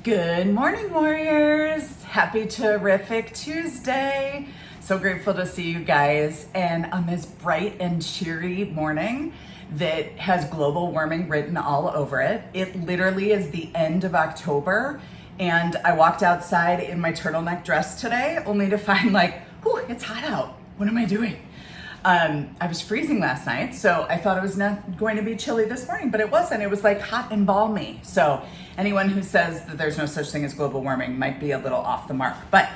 Good morning, warriors. Happy terrific Tuesday. So grateful to see you guys. And on this bright and cheery morning that has global warming written all over it, it literally is the end of October. And I walked outside in my turtleneck dress today, only to find it's hot out. What am I doing? I was freezing last night, so I thought it was not going to be chilly this morning, but it wasn't. It was like hot and balmy. So anyone who says that there's no such thing as global warming might be a little off the mark, but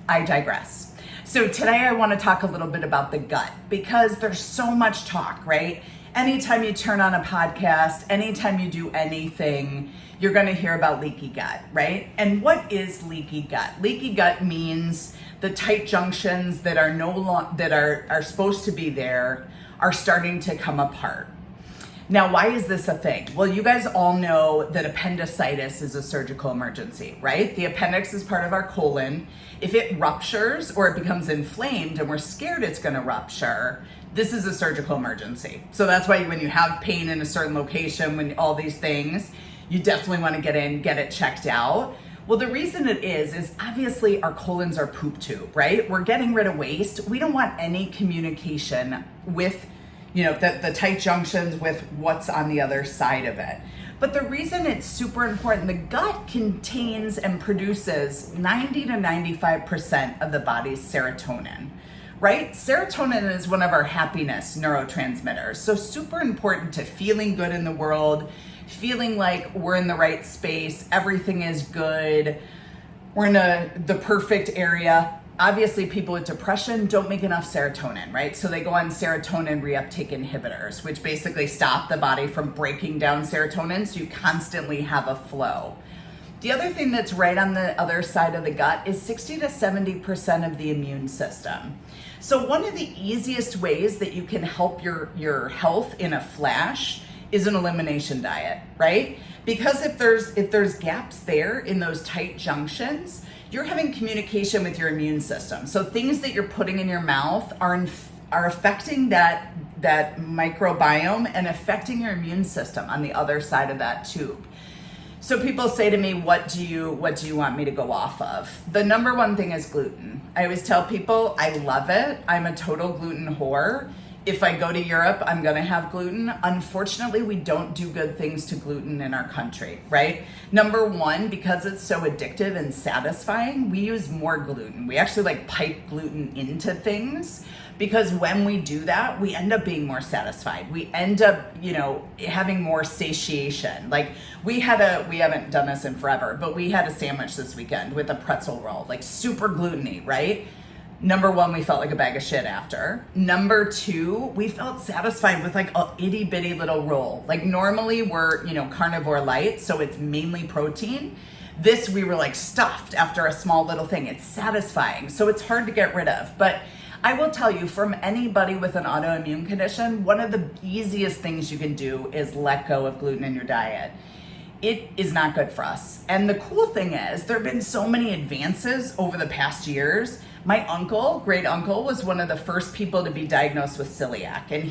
I digress. So today I want to talk a little bit about the gut because there's so much talk, right? Anytime you turn on a podcast, anytime you do anything, you're going to hear about leaky gut, right? And what is leaky gut? Leaky gut means the tight junctions that are are supposed to be there are starting to come apart. Now, why is this a thing? Well, you guys all know that appendicitis is a surgical emergency, right? The appendix is part of our colon. If it ruptures or it becomes inflamed and we're scared it's going to rupture, this is a surgical emergency. So that's why when you have pain in a certain location, when all these things, you definitely want to get in, get it checked out. Well, the reason it is obviously our colons are poop tube, right? We're getting rid of waste. We don't want any communication with, the tight junctions with what's on the other side of it. But the reason it's super important, the gut contains and produces 90 to 95% of the body's serotonin, right? Serotonin is one of our happiness neurotransmitters. So super important to feeling good in the world, feeling like we're in the right space, everything is good, we're in the perfect area. Obviously, people with depression don't make enough serotonin, right? So they go on serotonin reuptake inhibitors, which basically stop the body from breaking down serotonin, so you constantly have a flow. The other thing that's right on the other side of the gut is 60 to 70% of the immune system. So one of the easiest ways that you can help your health in a flash is an elimination diet, right? Because if there's gaps there in those tight junctions, you're having communication with your immune system. So things that you're putting in your mouth are affecting that microbiome and affecting your immune system on the other side of that tube. So people say to me, what do you want me to go off of? The number one thing is gluten. I always tell people I love it. I'm a total gluten whore. If I go to Europe, I'm gonna have gluten. Unfortunately, we don't do good things to gluten in our country, right? Number one, because it's so addictive and satisfying, we use more gluten. We actually pipe gluten into things because when we do that, we end up being more satisfied. We end up, having more satiation. We haven't done this in forever, but we had a sandwich this weekend with a pretzel roll, super gluten-y, right? Number one, we felt like a bag of shit after. Number two, we felt satisfied with a itty bitty little roll. Normally we're, carnivore light, so it's mainly protein. This, we were stuffed after a small little thing. It's satisfying, so it's hard to get rid of. But I will tell you, from anybody with an autoimmune condition, one of the easiest things you can do is let go of gluten in your diet. It is not good for us. And the cool thing is, there have been so many advances over the past years. My great uncle, was one of the first people to be diagnosed with celiac. And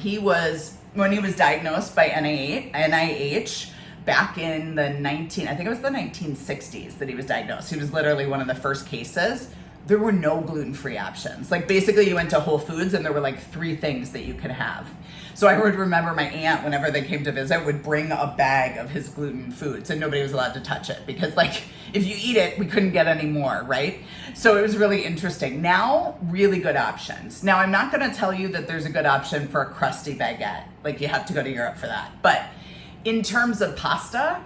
when he was diagnosed by NIH back in the 1960s that he was diagnosed. He was literally one of the first cases. There were no gluten-free options. Basically you went to Whole Foods and there were 3 things that you could have. So I would remember my aunt, whenever they came to visit, would bring a bag of his gluten foods and nobody was allowed to touch it because if you eat it, we couldn't get any more, right? So it was really interesting. Now, really good options. Now, I'm not gonna tell you that there's a good option for a crusty baguette. You have to go to Europe for that. But in terms of pasta,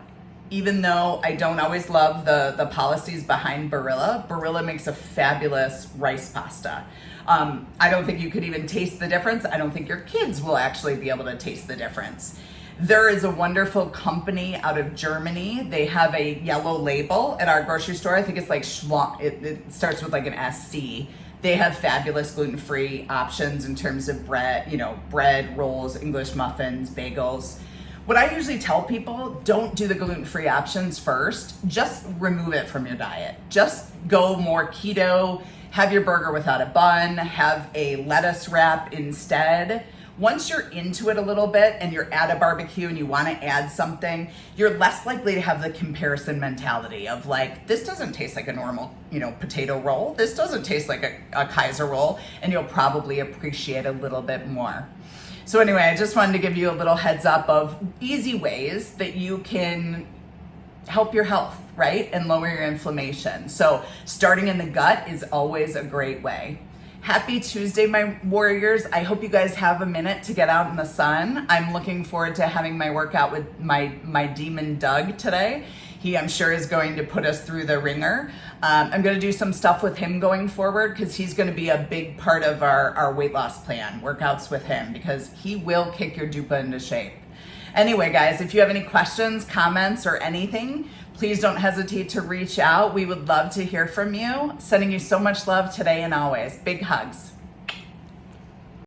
even though I don't always love the policies behind Barilla makes a fabulous rice pasta. I don't think you could even taste the difference. I don't think your kids will actually be able to taste the difference. There is a wonderful company out of Germany. They have a yellow label at our grocery store. I think it's Schwab. It starts with an SC. They have fabulous gluten-free options in terms of bread, rolls, English muffins, bagels. What I usually tell people, don't do the gluten-free options first. Just remove it from your diet. Just go more keto, have your burger without a bun, have a lettuce wrap instead. Once you're into it a little bit and you're at a barbecue and you want to add something, you're less likely to have the comparison mentality of like, this doesn't taste like a normal, potato roll. This doesn't taste like a Kaiser roll, and you'll probably appreciate a little bit more. So anyway, I just wanted to give you a little heads up of easy ways that you can help your health, right? And lower your inflammation. So starting in the gut is always a great way. Happy Tuesday, my warriors. I hope you guys have a minute to get out in the sun. I'm looking forward to having my workout with my demon Doug today. He, I'm sure, is going to put us through the ringer. I'm going to do some stuff with him going forward because he's going to be a big part of our weight loss plan, workouts with him, because he will kick your dupa into shape. Anyway, guys, if you have any questions, comments, or anything, please don't hesitate to reach out. We would love to hear from you. Sending you so much love today and always. Big hugs.